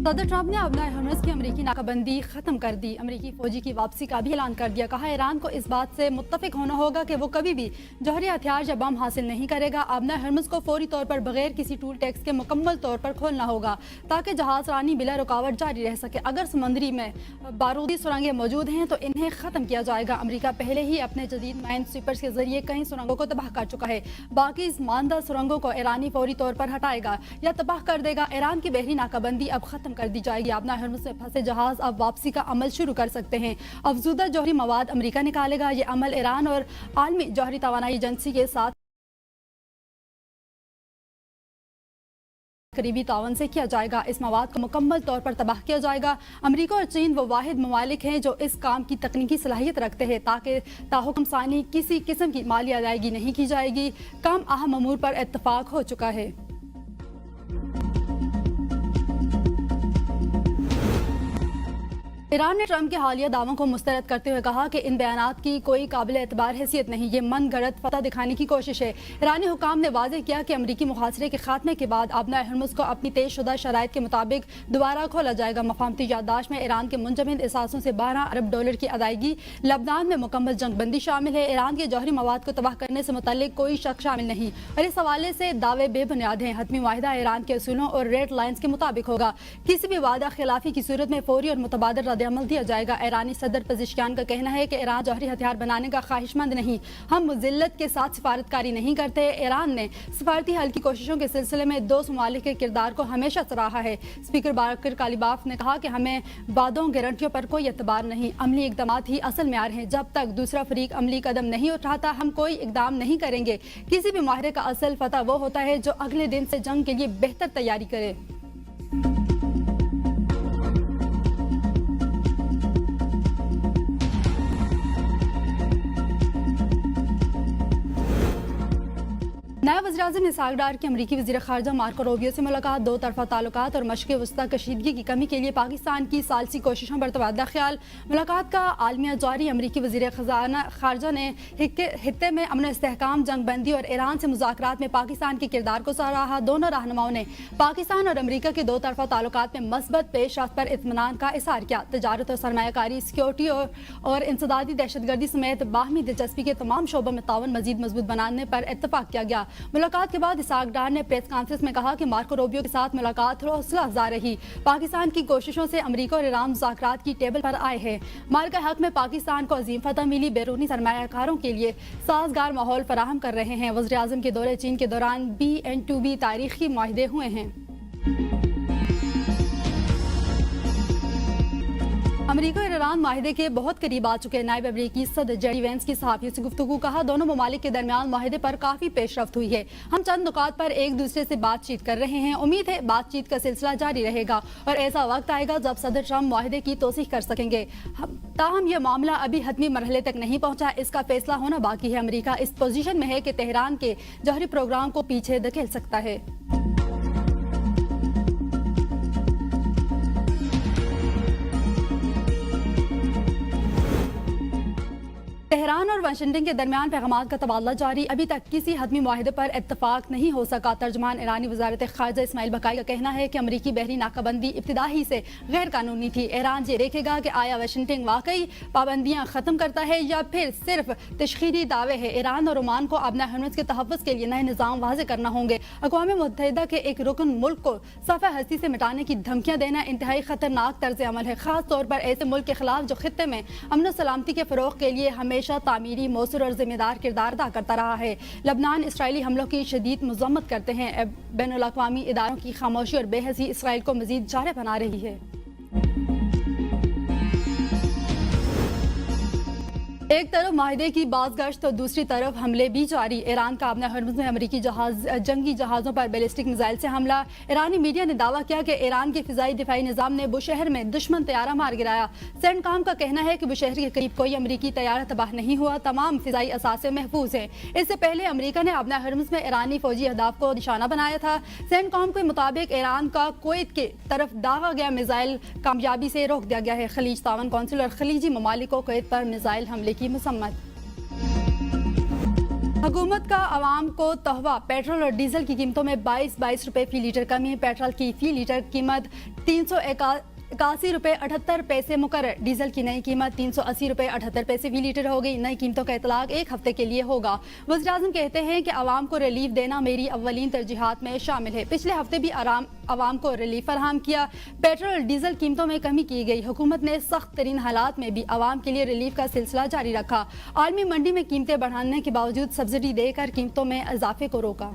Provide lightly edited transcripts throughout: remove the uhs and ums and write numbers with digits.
सदर ट्रंप ने अपना हर्मस की अमरीकी नाकाबंदी खत्म कर दी। अमरीकी फौजी की वापसी का भी ऐलान कर दिया। कहा ईरान को इस बात से मुत्तफिक होना होगा कि वो कभी भी जौहरी हथियार या बम हासिल नहीं करेगा। अपना हर्मस को फौरी तौर पर बगैर किसी टूल टैक्स के मुकम्मल तौर पर खोलना होगा ताकि जहाज रानी बिला रुकावट जारी रह सके। अगर समंदरी में बारूदी सुरंगें मौजूद हैं तो इन्हें खत्म किया जाएगा। अमरीका पहले ही अपने जदीद माइन स्वीपर्स के जरिए कई सुरंगों को तबाह कर चुका है। बाकी मानदा सुरंगों को ईरानी फौरी तौर पर हटाएगा या तबाह कर देगा। ईरान की बहरी नाकाबंदी अब खत्म कर दी जाएगी। अपना हर्मस में फंसे जहाज अब वापसी का अमल शुरू कर सकते हैं। अफजूदा जौहरी मवाद अमरीका निकालेगा। ये अमल ईरान और आलमी जौहरी तवानाई एजेंसी के साथ करीबी तावन से किया जाएगा। इस मवाद को मुकम्मल तौर पर तबाह किया जाएगा। अमरीका और चीन वो वाहिद ममालिक हैं जो इस काम की तकनीकी सलाहियत रखते हैं ताकि ताहुकुम सानी किसी किस्म की माली अदायगी नहीं की जाएगी। कम अहम अमूर पर इत्तफाक हो चुका है। ईरान ने ट्रंप के हालिया दावों को मुस्तरद करते हुए कहा कि इन बयानात की कोई काबिल एतबार हैसियत नहीं, ये मन गढ़ंत फतह दिखाने की कोशिश है। ईरानी हुकाम ने वाज़ेह किया कि अमरीकी मुहासरे के खात्मे के बाद अपना हर्मुज़ को अपनी तेज़शुदा शराइत के मुताबिक दोबारा खोला जाएगा। मफाहमती याददाश्त में ईरान के मुंजमद एहसासों से $12 अरब की अदायगी, लबनान में मुकम्मल जंगबंदी शामिल है। ईरान के जौहरी मवाद को तबाह करने से मुतल्लिक कोई शक शामिल नहीं और इस हवाले से दावे बेबुनियाद हैं। हतमी माहिदा ईरान के असूलों और रेड लाइन्स के मुताबिक होगा। किसी भी वादा खिलाफी की सूरत में फौरी और मुतबादल रद्द-ए-अमल दिया जाएगा। ईरानी सदर पज़ेश्कियान का कहना है कि ईरान जौहरी हथियार बनाने का ख्वाहिशमंद नहीं, हम मुज़िल्लत के साथ सिफारतकारी नहीं करते। ईरान ने सिफारती हल की कोशिशों के सिलसिले में दो ममालिक के किरदार को हमेशा सराहा है। स्पीकर बाकर कालिबाफ ने कहा कि हमें वादों गारंटियों पर कोई एतबार नहीं, अमली इकदाम ही असल म्यार हैं। जब तक दूसरा फरीक अमली कदम नहीं उठाता हम कोई इकदाम नहीं करेंगे। किसी भी माहिरे का असल फतह वो होता है जो अगले दिन से जंग के लिए बेहतर तैयारी करे। नया वज़ीर-ए-आज़म इसहाक डार की अमरीकी वज़ीर ख़ारजा मार्को रूबियो से मुलाकात। दो तरफ़ा ताल्लुकात और मशक़ वस्ता कशीदगी की कमी के लिए पाकिस्तान की सालसी कोशिशों पर तबादला ख्याल। मुलाकात का आलमिया जारी। अमरीकी वज़ीर ख़ारजा ने हित्ते में अमन इस्तेहकाम, जंगबंदी और ईरान से मुज़ाकरात में पाकिस्तान के किरदार को सराहा। दोनों रहनुमाओं ने पाकिस्तान और अमरीका के दो तरफ़ा ताल्लुकात में मस्बत पेशरफ्त पर इत्मीनान का इज़हार किया। तजारत और सरमायाकारी, सिक्योरिटी और इंसदादी दहशतगर्दी समेत बाहमी दिलचस्पी के तमाम शोबों में ताउन मज़ीद मजबूत बनाने पर इत्तफाक किया गया। मुलाकात के बाद इसहाक डार ने प्रेस कॉन्फ्रेंस में कहा कि मार्को रूबियो के साथ मुलाकात हौसला अफ़ज़ा रही। पाकिस्तान की कोशिशों से अमरीका और ईरान मुज़ाकरात की टेबल पर आए हैं। मार्का हक में पाकिस्तान को अजीम फतह मिली। बैरूनी सरमायाकारों के लिए साजगार माहौल फराहम कर रहे हैं। वज़ीर आज़म के दौरे चीन के दौरान BN2B तारीखी मुआहदे हुए हैं। अमरीका और ईरान माहिदे के बहुत करीब आ चुके। नायब अमरीकी सदर जेडी वेंस की सहाफ़ियों से गुफ्तगू। कहा दोनों ममालिक के दरमियान माहिदे पर काफ़ी पेशरफ्त हुई है। हम चंद नुकात पर एक दूसरे से बातचीत कर रहे हैं। उम्मीद है बातचीत का सिलसिला जारी रहेगा और ऐसा वक्त आएगा जब सदर ट्रंप माहिदे की तौसीक़ कर सकेंगे। ताहम यह मामला अभी हतमी मरहले तक नहीं पहुंचा, इसका फैसला होना बाकी है। अमरीका इस पोजीशन में है कि तेहरान के जौहरी प्रोग्राम को पीछे धकेल सकता है। तेहरान और वाशिंगटन के दरमियान पैगामात का तबादला जारी। अभी तक किसी हतमी मुआहदे पर इत्तफाक नहीं हो सका। तर्जमान ईरानी वज़ारत ख़ारिजा इस्माइल बकाई का कहना है कि अमरीकी बहरी नाकाबंदी इब्तिदा ही से गैर कानूनी थी। ईरान ये देखेगा कि आया वाशिंगटन वाकई पाबंदियाँ ख़त्म करता है या फिर सिर्फ तशखीरी दावे है। ईरान और ओमान को अपना हर्मस के तहफ़्फ़ुज़ के लिए नए निज़ाम वाज़े करना होंगे। अक़वाम मुत्तहिदा के एक रुकन मुल्क को सफ़े हस्ती से मिटाने की धमकियाँ देना इंतहाई ख़तरनाक तर्ज़ अमल है, ख़ास तौर पर ऐसे मुल्क के खिलाफ जो खित्ते में अमन सलामती के फ़रोग़ के लिए हमेशा तामीरी, मौसूर और जिम्मेदार किरदार अदा करता रहा है। लबनान इसराइली हमलों की शदीद मज़म्मत करते हैं। बैनुल अक़वामी इदारों की खामोशी और बेहसी इसराइल को मज़ीद जारे बना रही है। एक तरफ माहिदे की बाज़गश्त तो दूसरी तरफ हमले भी जारी। ईरान का अपना हर्मुज़ में अमरीकी जंगी जहाज़ों पर बैलिस्टिक मिसाइल से हमला। ईरानी मीडिया ने दावा किया कि ईरान के फ़िज़ाई दिफाई निज़ाम ने बुशहर में दुश्मन तैयारा मार गिराया। सेंटकॉम का कहना है कि बुशहर के करीब कोई अमरीकी तैयारा तबाह नहीं हुआ, तमाम फ़िज़ाई असासे महफूज हैं। इससे पहले अमरीका ने अपना हर्मुज़ में ईरानी फ़ौजी अहदाफ को निशाना बनाया था। सेंटकॉम के मुताबिक ईरान का कुवैत के तरफ दागा गया मिसाइल कामयाबी से रोक दिया गया है। खलीज तावन कौंसिल और खलीजी ममालिक को कुवैत पर मिसाइल हमले की मसम्मत। हुकूमत का आवाम को तोहफा, पेट्रोल और डीजल की कीमतों में 22 रुपए फी लीटर कमी। पेट्रोल की फी लीटर कीमत 381 रुपए 78 पैसे मुकर्रर। डीजल की नई कीमत 380 रुपए 78 पैसे फी लीटर हो गई। नई कीमतों का इतलाक एक हफ्ते के लिए होगा। वज़ीर-ए-आज़म कहते हैं कि आवाम को रिलीफ देना मेरी अव्वलीन तरजीहात में शामिल है। पिछले हफ्ते भी आवाम को रिलीफ फराहम किया। पेट्रोल और डीजल कीमतों में कमी की गई। हुकूमत ने सख्त तरीन हालात में भी आवाम के लिए रिलीफ का सिलसिला जारी रखा। आलमी मंडी में कीमतें बढ़ाने के बावजूद सब्सिडी देकर कीमतों में इजाफे को रोका।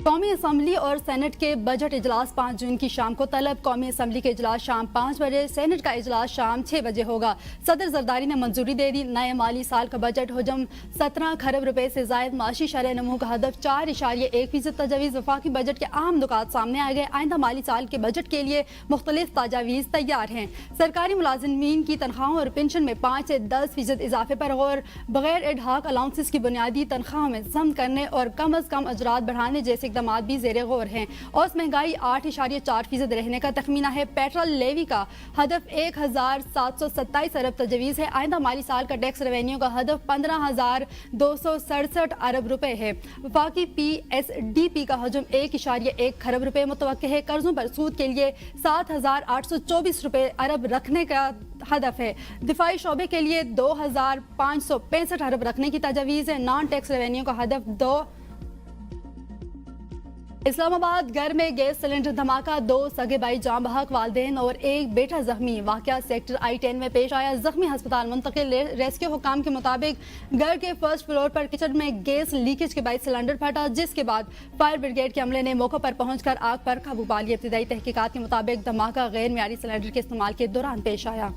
कौमी असम्बली और सेनेट के बजट इजलास 5 जून की शाम को तलब। कौमी असम्बली के इजलास शाम 5 बजे, सेनेट का इजलास शाम 6 बजे होगा। सदर जरदारी ने मंजूरी दे दी। नए माली साल का बजट हजम 17 खरब रुपए से जायद, माशी शरह नमू का हदफ 4.1% तजावीज़। वफाकी बजट के अहम नुकात सामने आ गए। आइंदा माली साल के बजट के लिए मुख्तलिफ तजावीज़ तैयार हैं। सरकारी मुलाजिमीन की तनख्वाहों और पेंशन में 5 से 10% इजाफे पर गौर, बगैर एडहाक अलाउंसेस की बुनियादी तनख्वाहों में सम करने और कम अज कम अजरात बढ़ाने जैसे इक़दामात भी ज़ेरे गौर हैं। औसत महंगाई 8.4% रहने का तखमीना है। पेट्रोल लेवी का हदफ 1727 अरब तजवीज़ है। आइंदा माली साल का टैक्स रेवेन्यू का हदफ 15,267 अरब रुपए है। वफाकी PSDP का हजम 1.1 खरब रुपए मुतवक्के है। कर्जों पर सूद के लिए 7,824 रुपए अरब रखने का हदफ है। दिफाई शोबे के लिए 2,565 अरब रखने की तजवीज़ है। नॉन टैक्स रेवेन्यू का हदफ 2। इस्लामाबाद घर में गैस सिलेंडर धमाका, 2 सगे भाई जाम बहक, वालिदैन और एक बेटा जख्मी। वाकया सेक्टर I-10 में पेश आया। जख्मी अस्पताल मुंतकिल। रेस्क्यू हुकाम के मुताबिक घर के फर्स्ट फ्लोर पर किचन में गैस लीकेज के बाद सिलेंडर फटा, जिसके बाद फायर ब्रिगेड के अमले ने मौके पर पहुंचकर आग पर काबू पा लिया। इब्तिदाई तहकीकात के मुताबिक धमाका गैर मियारी सिलेंडर के इस्तेमाल के दौरान पेश आया।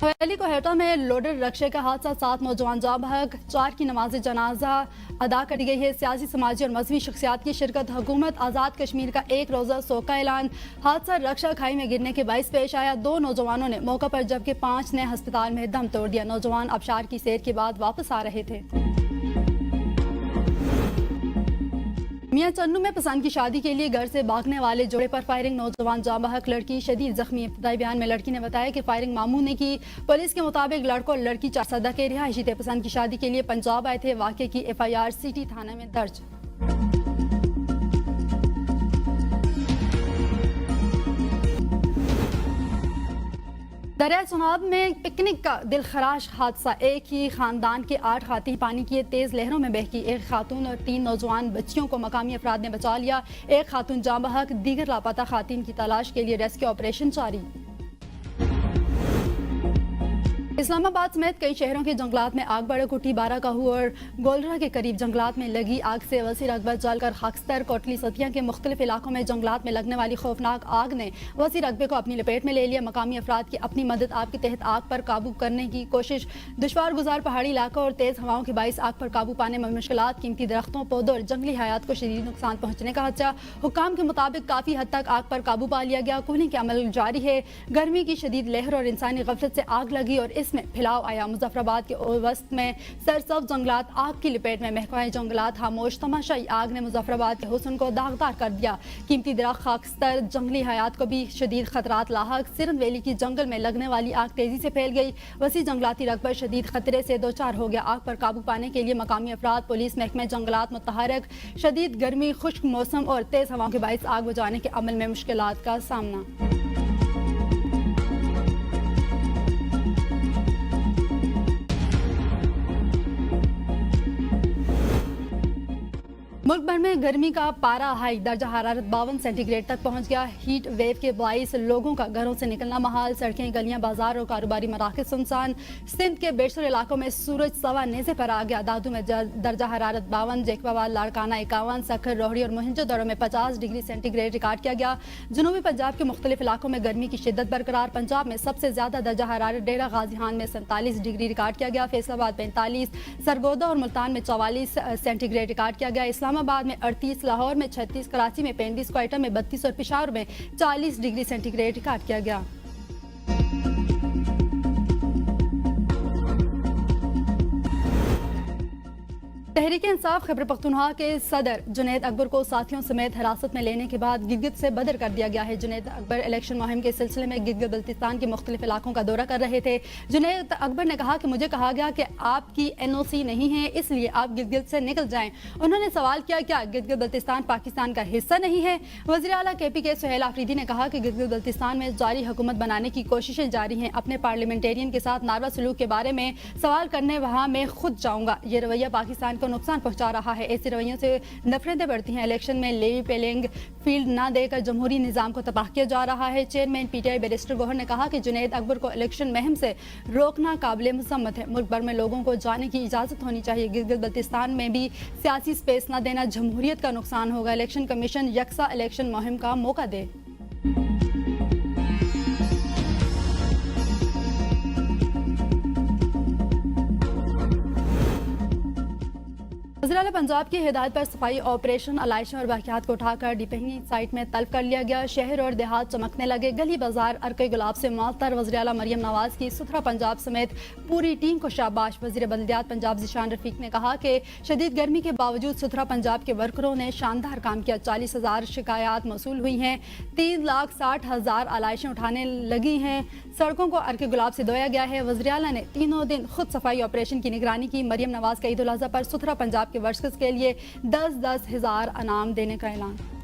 हवेली को हेटा में लोडर रक्शे का हादसा, 7 नौजवान जाँ बहक, 4 की नमाज जनाजा अदा कर गई है। सियासी, समाजी और मजहबी शख्सियात की शिरकत। हुकूमत आज़ाद कश्मीर का 1 रोज़ा शोक का ऐलान। हादसा रक्षा खाई में गिरने के बाइस पेश आया। 2 नौजवानों ने मौका पर जबकि 5 ने अस्पताल में दम तोड़ दिया। नौजवान आबशार की सैर के बाद वापस आ रहे थे। मियां चन्नू में पसंद की शादी के लिए घर से भागने वाले जोड़े पर फायरिंग, नौजवान जाँ बहक, लड़की शदीद जख्मी। इब्तिदाई बयान में लड़की ने बताया कि फायरिंग मामू ने की। पुलिस के मुताबिक लड़कों और लड़की चारसदा के रिहायशी थे। पसंद की शादी के लिए पंजाब आए थे। वाक़े की FIR सिटी थाना में दर्ज। दरिया सुनाब में पिकनिक का दिलखराश हादसा, एक ही खानदान के 8 खातीन पानी की तेज लहरों में बह गई। एक खातून और 3 नौजवान बच्चियों को मकामी अफराद ने बचा लिया। एक खातून जाँ बहक, दीगर लापता खातीन की तलाश के लिए रेस्क्यू ऑपरेशन जारी। इस्लामाबाद समेत कई शहरों के जंगलात में आग भड़क उठी। बाराकाहू और गोलरा के करीब जंगलात में लगी आग से वसी रकबा जलकर खाकस्तर, कोटली, सतिया के मुख्तलिफ इलाकों में जंगलात में लगने वाली खौफनाक आग ने वसी रकबे को अपनी लपेट में ले लिया। मकामी अफराद की अपनी मदद आप के तहत आग पर काबू करने की कोशिश। दुश्वार गुजार पहाड़ी इलाका और तेज हवाओं के बाइस आग पर काबू पाने में मुश्किलात, कीमती दरख्तों, पौधों और जंगली हयात को शदीद नुकसान पहुंचने का खदशा। हुकाम के मुताबिक काफी हद तक आग पर काबू पा लिया गया। कूलिंग के अमल जारी है। गर्मी की शदीद लहर और इंसानी गफलत से आग लगी और इसमें फैलाव आया। मुजफ्फराबाद के वस्त में सरसब्ज जंगलात आग की लपेट में, महकमा जंगलात खामोश। तमाशाई आग ने मुजफ्फराबाद के हुस्न को दागदार कर दिया। कीमती दरख्त, खाकस्तर, जंगली हयात को भी शदीद खतरात लाहक। सिरन वैली की जंगल में लगने वाली आग तेजी से फैल गई। वसी जंगलाती रकबा शदीद खतरे से दो चार हो गया। आग पर काबू पाने के लिए मकामी अफराद, पुलिस, महकमा जंगलात मुतहरक। शदीद गर्मी, खुश्क मौसम और तेज हवाओं के बाइस आग बुझाने के अमल में मुश्किलात का सामना। मुल्क भर में गर्मी का पारा हाई, दर्जा हरारत 52 सेंटीग्रेड तक पहुंच गया। हीट वेव के बाइस लोगों का घरों से निकलना महाल। सड़कें, गलियां, बाजार और कारोबारी मराकज़ सुनसान। सिंध के बेशतर इलाकों में सूरज सवा नेज़े पर आ गया। दादू में दर्जा हरारत 52, जेकबाबाद, लाड़काना 51, सखर, रोहड़ी और मोहनजोदड़ो में 50 डिग्री सेंटीग्रेड रिकॉर्ड किया गया। जनूबी पंजाब के मुख्तलिफ इलाकों में गर्मी की शिद्दत बरकरार। पंजाब में सबसे ज्यादा दर्जा हरारत डेरा गाजी खान में 47 डिग्री रिकॉर्ड किया गया। फैसलाबाद 45, सरगोदा और मुल्तान में 44 सेंटीग्रेड रिकॉर्ड किया गया। इस्लामाबाद में 38, लाहौर में 36, कराची में 35, क्वेटा में 32 और पेशावर में 40 डिग्री सेंटीग्रेड रिकॉर्ड किया गया। तहरीक इंसाफ खैबर पख्तूनख्वा के सदर जुनैद अकबर को साथियों समेत हिरासत में लेने के बाद गिलगित से बदर कर दिया गया है। जुनैद अकबर इलेक्शन मुहिम के सिलसिले में गिलगित बल्तिस्तान के मुख्तलिफ इलाकों का दौरा कर रहे थे। जुनैद अकबर ने कहा कि मुझे कहा गया कि आपकी NOC नहीं है, इसलिए आप गिलगित से निकल जाएं। उन्होंने सवाल किया क्या गिलगित बल्तिस्तान पाकिस्तान का हिस्सा नहीं है। वज़ीर आला KPK सुहेल आफरीदी ने कहा कि गिलगित बल्तिस्तान में जारी हुकूमत बनाने की कोशिशें जारी हैं। अपने पार्लियामेंटेरियन के साथ नारवा सलूक के बारे में सवाल करने वहाँ मैं खुद जाऊँगा। ये रवैया पाकिस्तान को नुकसान पहुंचा रहा है। ऐसे रवैयों से नफरतें बढ़ती हैं। इलेक्शन में लेवी पेलिंग फील्ड ना देकर जमहूरी निज़ाम को तबाह किया जा रहा है। चेयरमैन PTI बैरिस्टर गौहर ने कहा कि जुनैद अकबर को इलेक्शन मुहिम से रोकना काबिल मसम्मत है। मुल्क भर में लोगों को जाने की इजाज़त होनी चाहिए। गिलगित बल्तिस्तान में भी सियासी स्पेस न देना जमहूरियत का नुकसान होगा। इलेक्शन कमीशन यकसा इलेक्शन मुहिम का मौका दे। वज़ीर आला पंजाब की हिदायत पर सफाई ऑपरेशन अलाइशों और वाक़यात को उठाकर डिपेंडिंग साइट में तलब कर लिया गया। शहर और देहात चमकने लगे, गली बाजार अर्के गुलाब से मुअत्तर। वज़ीर आला मरियम नवाज की सुथरा पंजाब समेत पूरी टीम को शाबाश। वज़ीर बल्दियात पंजाब ज़ीशान रफ़ीक ने कहा कि शदीद गर्मी के बावजूद सुथरा पंजाब के वर्करों ने शानदार काम किया। 40,000 शिकायत मौसूल हुई हैं, 3,60,000 आलाइशें उठाने लगी हैं। सड़कों को अर्के गुलाब से धोया गया है। वज़ीर आला ने तीनों दिन खुद सफाई ऑपरेशन की निगरानी की। मरियम नवाज का ईद उल अज़हा पर सुथरा पंजाब के वर्कर्स के लिए 10-10 हज़ार इनाम देने का ऐलान।